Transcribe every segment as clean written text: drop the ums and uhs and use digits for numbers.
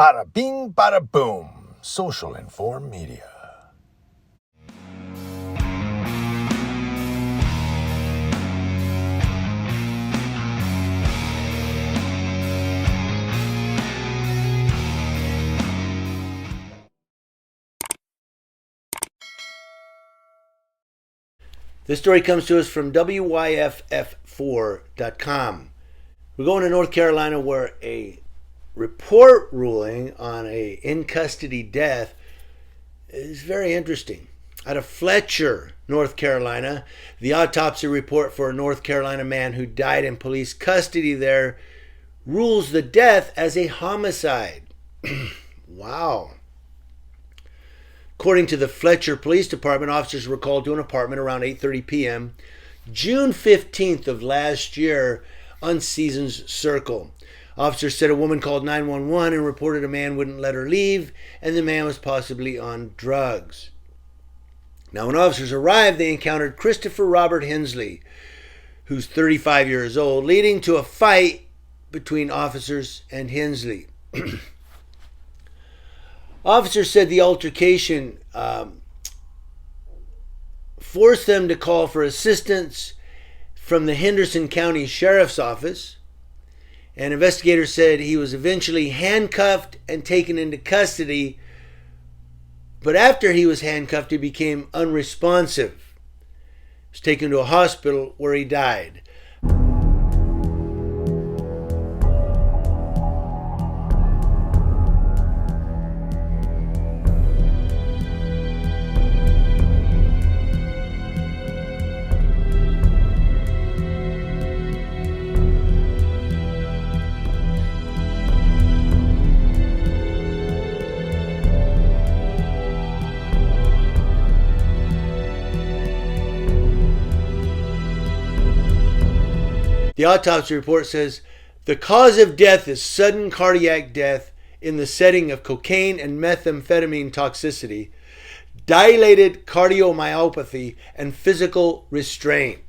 Bada bing, bada boom. Social Inform Media. This story comes to us from WYFF4.com. We're going to North Carolina where a report ruling on a in-custody death is very interesting. Out of Fletcher, North Carolina, the autopsy report for a North Carolina man who died in police custody there rules the death as a homicide. Wow. According to the Fletcher Police Department, officers were called to an apartment around 8:30 p.m. June 15th of last year on Seasons Circle. Officers said a woman called 911 and reported a man wouldn't let her leave and the man was possibly on drugs. Now, when officers arrived, they encountered Christopher Robert Hensley, who's 35 years old, leading to a fight between officers and Hensley. Officers said the altercation forced them to call for assistance from the Henderson County Sheriff's Office. And investigators said he was eventually handcuffed and taken into custody. But after he was handcuffed, he became unresponsive. He was taken to a hospital where he died. The autopsy report says the cause of death is sudden cardiac death in the setting of cocaine and methamphetamine toxicity, dilated cardiomyopathy, and physical restraint.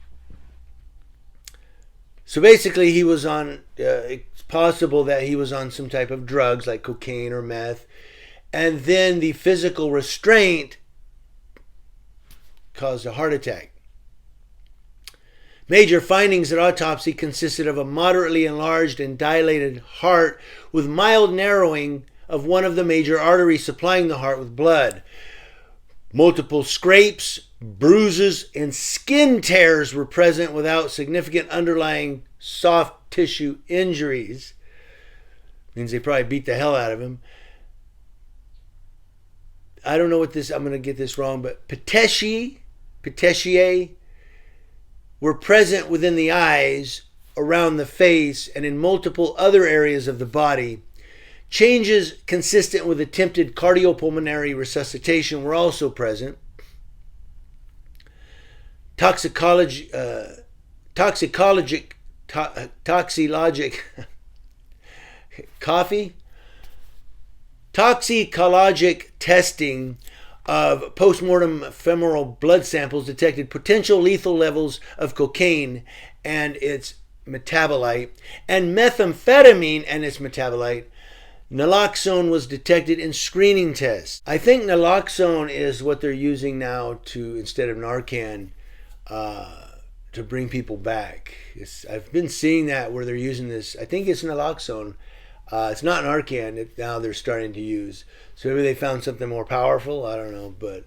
So basically he was on, it's possible that he was on some type of drugs like cocaine or meth, and then the physical restraint caused a heart attack. Major findings at autopsy consisted of a moderately enlarged and dilated heart with mild narrowing of one of the major arteries supplying the heart with blood. Multiple scrapes, bruises, and skin tears were present without significant underlying soft tissue injuries. Means they probably beat the hell out of him. I don't know what this, I'm going to get this wrong, but petechiae were present within the eyes, around the face, and in multiple other areas of the body. Changes consistent with attempted cardiopulmonary resuscitation were also present. Toxicologic testing of postmortem femoral blood samples detected potential lethal levels of cocaine and its metabolite, and methamphetamine and its metabolite. Naloxone was detected in screening tests. I think naloxone is what they're using now to, instead of Narcan, to bring people back. I've been seeing that where they're using this. I think it's naloxone. It's not Narcan now they're starting to use. So maybe they found something more powerful. I don't know. But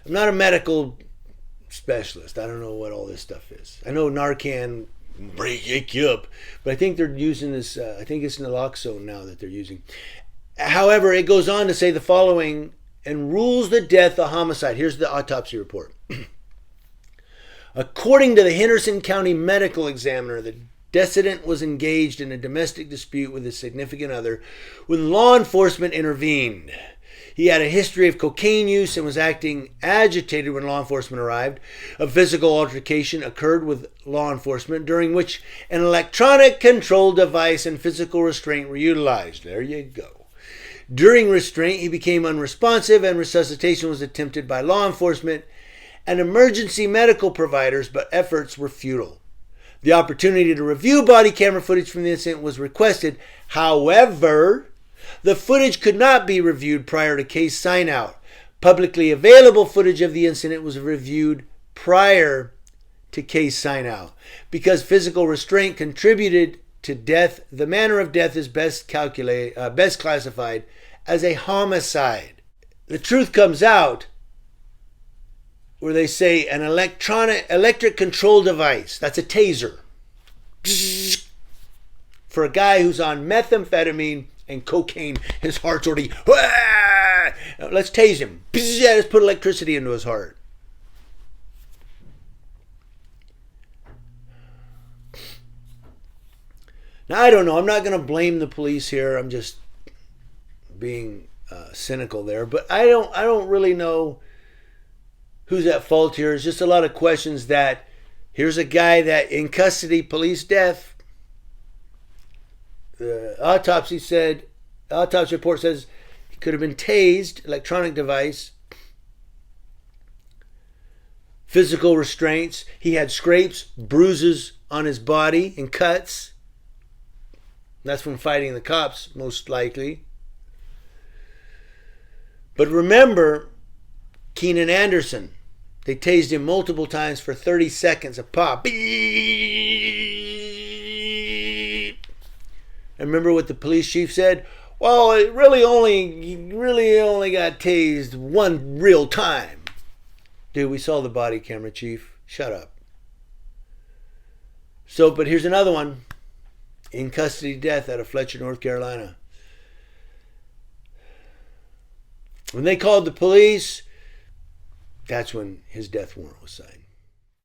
I'm not a medical specialist. I don't know what all this stuff is. I know Narcan break you up. But I think they're using this. I think it's naloxone now that they're using. However, it goes on to say the following and rules the death a homicide. Here's the autopsy report. According to the Henderson County Medical Examiner, the decedent was engaged in a domestic dispute with a significant other when law enforcement intervened. He had a history of cocaine use and was acting agitated when law enforcement arrived. A physical altercation occurred with law enforcement, during which an electronic control device and physical restraint were utilized. There you go. During restraint, he became unresponsive and resuscitation was attempted by law enforcement and emergency medical providers, but efforts were futile. The opportunity to review body camera footage from the incident was requested. However, The footage could not be reviewed prior to case sign out. Publicly available footage of the incident was reviewed prior to case sign out. Because physical restraint contributed to death, the manner of death is best classified as a homicide. The truth comes out where they say an electric control device, that's a taser, for a guy who's on methamphetamine and cocaine, his heart's already, let's tase him. Let's put electricity into his heart. Now, I don't know. I'm not going to blame the police here. I'm just being cynical there. But I don't really know who's at fault here. It's just a lot of questions that here's a guy that in custody, police death. The autopsy report says he could have been tased, electronic device, physical restraints. He had scrapes, bruises on his body and cuts. That's from fighting the cops, most likely. But remember, Keenan Anderson, they tased him multiple times for 30 seconds a pop. And remember what the police chief said? Well, he really only got tased one real time. Dude, we saw the body camera, chief. Shut up. So, but here's another one. In custody death out of Fletcher, North Carolina. When they called the police, that's when his death warrant was signed.